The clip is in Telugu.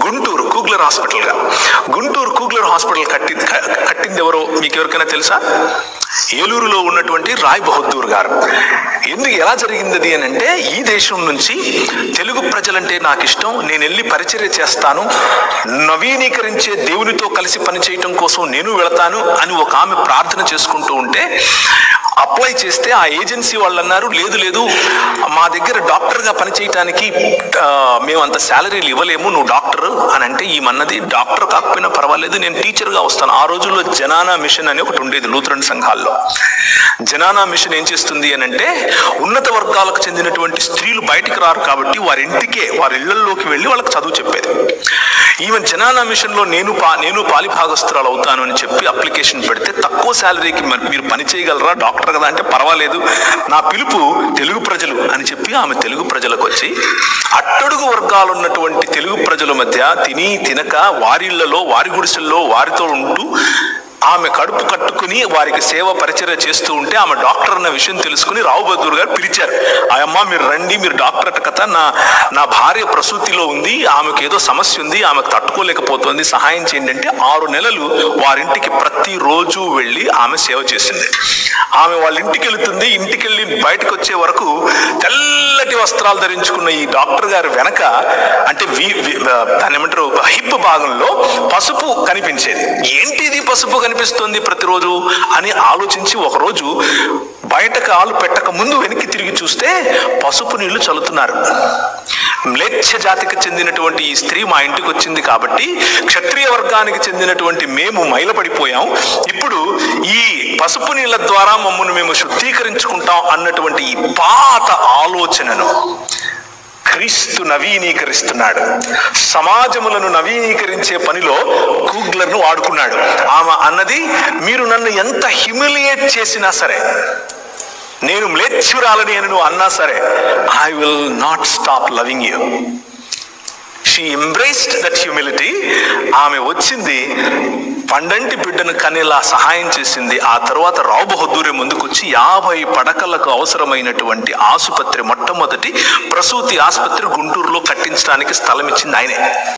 గుంటూరు కూగ్లర్ హాస్పిటల్గా. గుంటూరు కూగ్లర్ హాస్పిటల్ కట్టింది ఎవరో మీకు ఎవరికైనా తెలుసా? ఏలూరులో ఉన్నటువంటి రాయ్ బహదూర్ గారు. ఎలా జరిగింది అని అంటే, ఈ దేశం నుంచి తెలుగు ప్రజలంటే నాకు ఇష్టం, నేను వెళ్ళి పరిచర్య చేస్తాను, నవీకరించే దేవునితో కలిసి పనిచేయటం కోసం నేను వెళతాను అని ఒక ఆమె ప్రార్థన చేసుకుంటూ ఉంటే, అప్లై చేస్తే ఆ ఏజెన్సీ వాళ్ళు అన్నారు, లేదు లేదు మా దగ్గర డాక్టర్గా పనిచేయటానికి మేము అంత శాలరీలు ఇవ్వలేము, నువ్వు డాక్టర్ అని అంటే, ఈమన్నది డాక్టర్ కాకపోయినా పర్వాలేదు, నేను టీచర్గా వస్తాను. ఆ రోజుల్లో జనానా మిషన్ అని ఒకటి ఉండేది లూథరన్ సంఘాల్లో. జనానా మిషన్ ఏం చేస్తుంది అని అంటే, ఉన్నత వర్గాలకు చెందినటువంటి స్త్రీలు బయటికి రారు కాబట్టి వారి ఇళ్లలోకి వెళ్ళి వాళ్ళకి చదువు చెప్పేది. ఈవెన్ జనానా మిషన్లో నేను పాలిభాగస్తురాలు అవుతాను అని చెప్పి అప్లికేషన్ పెడితే, తక్కువ శాలరీకి మీరు పని చేయగలరా డాక్టర్ కదా అంటే, పర్వాలేదు నా పిలుపు తెలుగు ప్రజలు అని చెప్పి ఆమె తెలుగు ప్రజలకు వచ్చి, అట్టడుగు వర్గాలు ఉన్నటువంటి తెలుగు ప్రజల మధ్య తిని తినక వారిళ్లలో వారి గుడిసెల్లో వారితో ఉంటూ ఆమె కడుపు కట్టుకుని వారికి సేవ పరిచర్య చేస్తూ ఉంటే, ఆమె డాక్టర్ అన్న విషయం తెలుసుకుని రావు బహదూర్ గారు పిలిచారు. ఆయమ్మ మీరు రండి, మీరు డాక్టర్ అట కదా, నా భార్య ప్రసూతిలో ఉంది, ఆమెకు ఏదో సమస్య ఉంది, ఆమెకు తట్టుకోలేకపోతుంది, సహాయం చేయండి అంటే 6 నెలలు వారింటికి ప్రతిరోజు వెళ్ళి ఆమె సేవ చేసింది. ఆమె వాళ్ళ ఇంటికి వెళుతుంది. ఇంటికి వెళ్ళి బయటకు వచ్చే వరకు తెల్లటి వస్త్రాలు ధరించుకున్న ఈ డాక్టర్ గారు వెనక, అంటే దాన్ని ఏమంటారు, హిప్ భాగంలో పసుపు కనిపించేది. ఏంటిది పసుపు కనిపిస్తుంది ప్రతిరోజు అని ఆలోచించి ఒకరోజు బయట కాలు పెట్టక ముందు వెనక్కి తిరిగి చూస్తే పసుపు నీళ్లు చల్లుతున్నారు. మ్లేచ్ఛ జాతికి చెందినటువంటి ఈ స్త్రీ మా ఇంటికి వచ్చింది కాబట్టి క్షత్రియ వర్గానికి చెందినటువంటి మేము మైలపడిపోయాం, ఇప్పుడు ఈ పసుపు నీళ్ల ద్వారా మమ్మల్ని మేము శుద్ధీకరించుకుంటాం అన్నటువంటి ఈ పాత ఆలోచనను క్రీస్తు నవీకరిస్తున్నాడు. సమాజములను నవీకరించే పనిలో కూగ్లర్ను వాడుకున్నాడు. ఆమె అన్నది, మీరు నన్ను ఎంత హ్యూమిలియేట్ చేసినా సరే, నేను మ్లేచ్ఛురాలని అని నువ్వు అన్నా సరే, I will not stop loving you. She embraced that humility. ఆమె వచ్చింది, పండంటి బిడ్డను కనేలా సహాయం చేసింది. ఆ తర్వాత రావు బహదూరే ముందుకొచ్చి 50 పడకలకు అవసరమైనటువంటి ఆసుపత్రి, మొట్టమొదటి ప్రసూతి ఆసుపత్రి గుంటూరులో కట్టించడానికి స్థలం ఇచ్చింది ఆయనే.